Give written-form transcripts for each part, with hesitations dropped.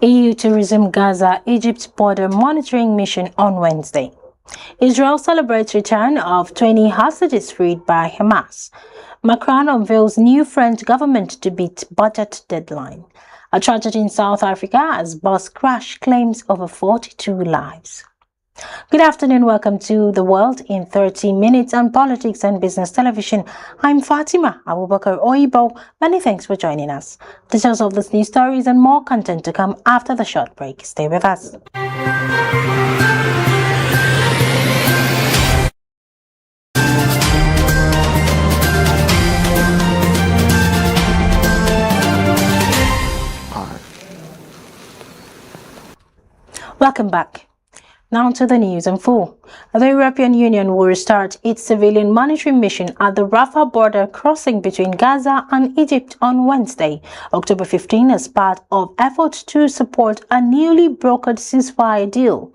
EU to resume Gaza-Egypt border monitoring mission on Wednesday. Israel celebrates return of 20 hostages freed by Hamas. Macron unveils new French government to beat budget deadline. A tragedy in South Africa as bus crash claims over 42 lives. Good afternoon, welcome to The World in 30 Minutes on Politics and Business Television. I'm Fatima Abubakar Oyibo. Many thanks for joining us. Details of this news stories and more content to come after the short break. Stay with us. Welcome back. Now to the news in full. The European Union will restart its civilian monitoring mission at the Rafah border crossing between Gaza and Egypt on Wednesday, October 15, as part of efforts to support a newly brokered ceasefire deal.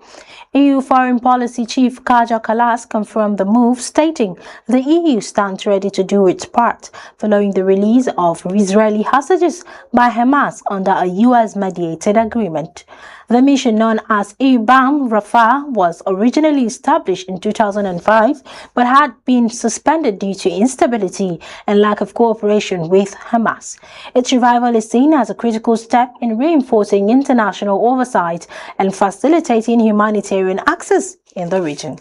EU Foreign Policy Chief Kaja Kallas confirmed the move, stating the EU stands ready to do its part, following the release of Israeli hostages by Hamas under a US-mediated agreement. The mission, known as EUBAM Rafah, was originally established in 2005 but had been suspended due to instability and lack of cooperation with Hamas. Its revival is seen as a critical step in reinforcing international oversight and facilitating humanitarian access in the region.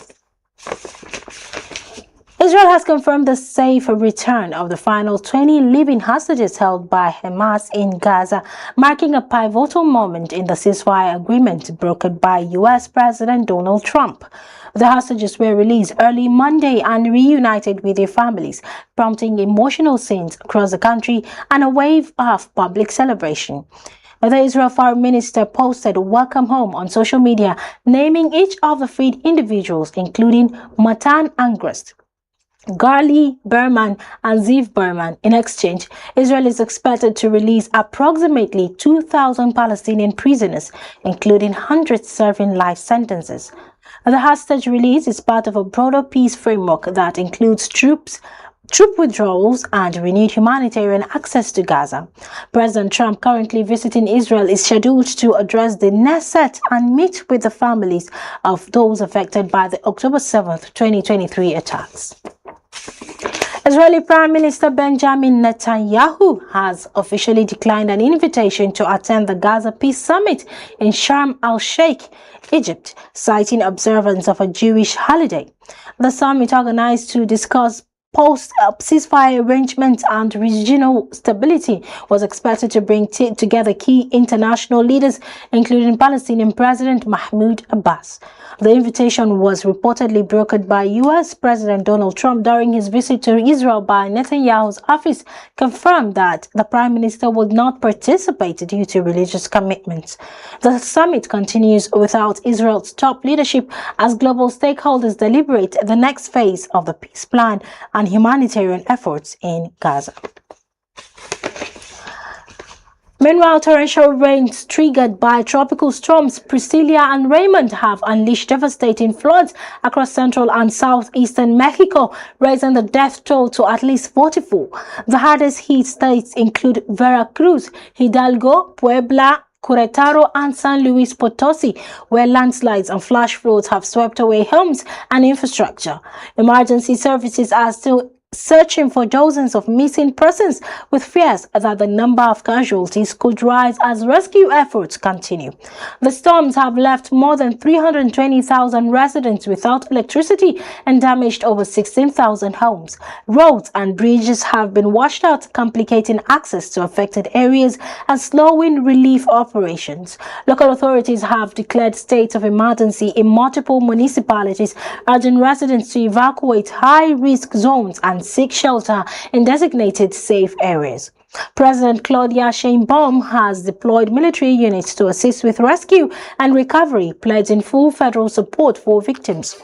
Israel has confirmed the safe return of the final 20 living hostages held by Hamas in Gaza, marking a pivotal moment in the ceasefire agreement brokered by U.S. President Donald Trump. The hostages were released early Monday and reunited with their families, prompting emotional scenes across the country and a wave of public celebration. The Israel Foreign Minister posted "Welcome Home" on social media, naming each of the freed individuals, including Matan Angrest, Garli Berman and Ziv Berman. In exchange, Israel is expected to release approximately 2,000 Palestinian prisoners, including hundreds serving life sentences. The hostage release is part of a broader peace framework that includes troop withdrawals and renewed humanitarian access to Gaza. President Trump, currently visiting Israel, is scheduled to address the Knesset and meet with the families of those affected by the October 7, 2023 attacks. Israeli Prime Minister Benjamin Netanyahu has officially declined an invitation to attend the Gaza Peace Summit in Sharm el-Sheikh, Egypt, citing observance of a Jewish holiday. The summit, organized to discuss post-ceasefire arrangements and regional stability, was expected to bring together key international leaders, including Palestinian President Mahmoud Abbas. The invitation was reportedly brokered by U.S. President Donald Trump during his visit to Israel, by Netanyahu's office confirmed that the Prime Minister would not participate due to religious commitments. The summit continues without Israel's top leadership as global stakeholders deliberate the next phase of the peace plan and humanitarian efforts in Gaza. Meanwhile, torrential rains triggered by tropical storms Priscilla and Raymond have unleashed devastating floods across central and southeastern Mexico, raising the death toll to at least 44. The hardest hit states include Veracruz, Hidalgo, Puebla, Querétaro and San Luis Potosi, where landslides and flash floods have swept away homes and infrastructure. Emergency services are still searching for dozens of missing persons, with fears that the number of casualties could rise as rescue efforts continue. The storms have left more than 320,000 residents without electricity and damaged over 16,000 homes. Roads and bridges have been washed out, complicating access to affected areas and slowing relief operations. Local authorities have declared states of emergency in multiple municipalities, urging residents to evacuate high-risk zones and seek shelter in designated safe areas. President Claudia Sheinbaum has deployed military units to assist with rescue and recovery, pledging full federal support for victims.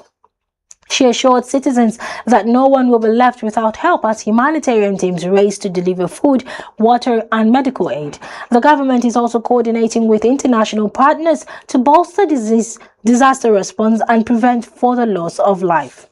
She assured citizens that no one will be left without help as humanitarian teams race to deliver food, water, and medical aid. The government is also coordinating with international partners to bolster disaster response and prevent further loss of life.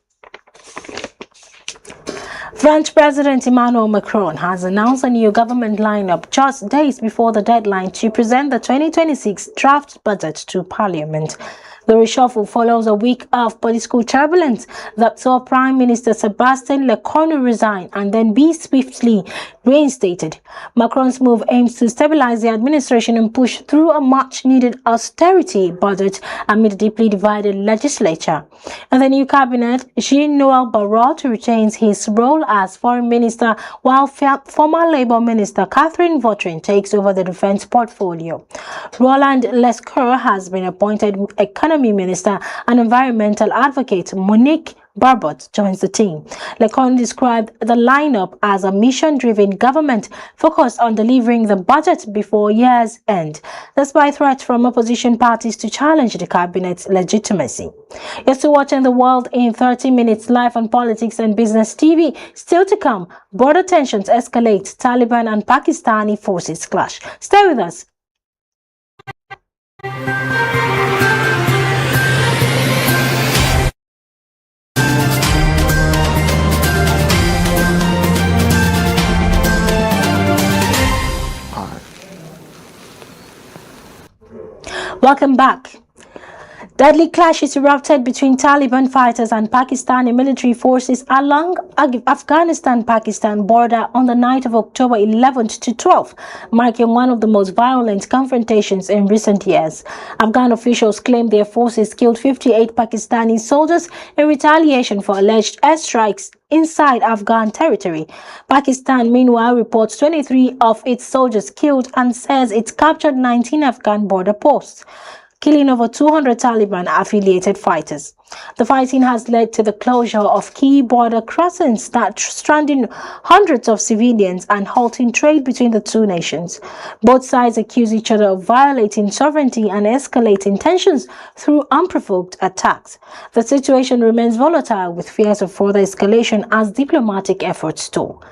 French President Emmanuel Macron has announced a new government lineup just days before the deadline to present the 2026 draft budget to Parliament. The reshuffle follows a week of political turbulence that saw Prime Minister Sébastien Lecornu resign and then be swiftly reinstated. Macron's move aims to stabilize the administration and push through a much-needed austerity budget amid a deeply divided legislature. In the new cabinet, Jean-Noël Barrot retains his role as foreign minister, while former Labour Minister Catherine Vautrin takes over the defense portfolio. Roland Lescure has been appointed economy minister, and environmental advocate Monique Barbot joins the team. Lecornu described the lineup as a mission-driven government focused on delivering the budget before year's end, despite threats from opposition parties to challenge the cabinet's legitimacy. You're still watching The World in 30 minutes live on Politics and Business TV. Still to come, border tensions escalate, Taliban and Pakistani forces clash. Stay with us. Welcome back. Deadly clashes erupted between Taliban fighters and Pakistani military forces along Afghanistan-Pakistan border on the night of October 11th to 12th, marking one of the most violent confrontations in recent years. Afghan officials claim their forces killed 58 Pakistani soldiers in retaliation for alleged airstrikes inside Afghan territory. Pakistan, meanwhile, reports 23 of its soldiers killed and says it captured 19 Afghan border posts, killing over 200 Taliban-affiliated fighters. The fighting has led to the closure of key border crossings, stranding hundreds of civilians and halting trade between the two nations. Both sides accuse each other of violating sovereignty and escalating tensions through unprovoked attacks. The situation remains volatile, with fears of further escalation as diplomatic efforts stall.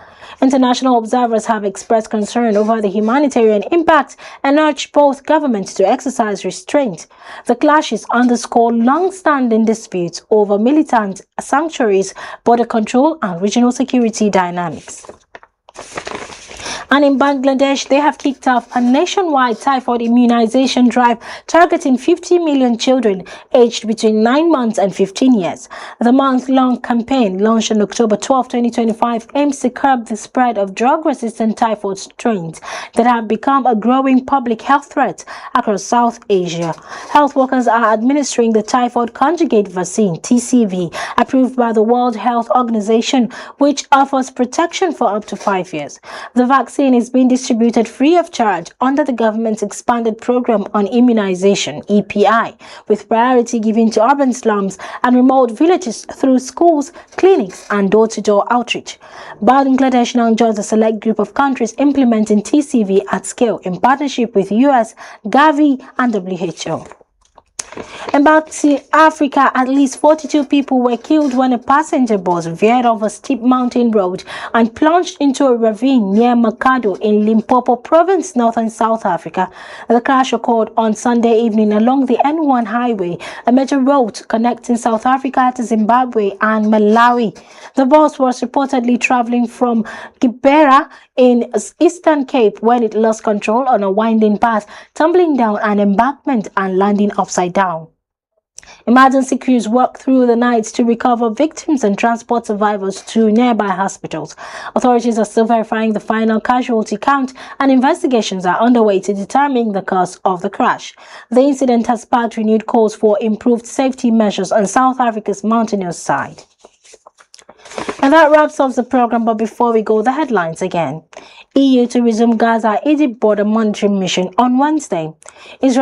International observers have expressed concern over the humanitarian impact and urged both governments to exercise restraint. The clashes underscore long-standing disputes over militant sanctuaries, border control, and regional security dynamics. And in Bangladesh, they have kicked off a nationwide typhoid immunization drive targeting 50 million children aged between 9 months and 15 years. The month-long campaign, launched on October 12, 2025, aims to curb the spread of drug-resistant typhoid strains that have become a growing public health threat across South Asia. Health workers are administering the typhoid conjugate vaccine, TCV, approved by the World Health Organization, which offers protection for up to 5 years. The vaccine is being distributed free of charge under the government's expanded program on immunization, EPI, with priority given to urban slums and remote villages through schools, clinics, and door-to-door outreach. Bangladesh now joins a select group of countries implementing TCV at scale in partnership with US, Gavi, and WHO. And back to Africa, at least 42 people were killed when a passenger bus veered off a steep mountain road and plunged into a ravine near Makado in Limpopo province, northern South Africa. The crash occurred on Sunday evening along the N1 highway, a major road connecting South Africa to Zimbabwe and Malawi. The bus was reportedly traveling from Kibera in Eastern Cape when it lost control on a winding path, tumbling down an embankment and landing upside down. Emergency crews worked through the night to recover victims and transport survivors to nearby hospitals. Authorities are still verifying the final casualty count, and investigations are underway to determine the cause of the crash. The incident has sparked renewed calls for improved safety measures on South Africa's mountainous side. And that wraps up the program, but before we go, the headlines again. EU to resume Gaza-Egypt border monitoring mission on Wednesday. Israel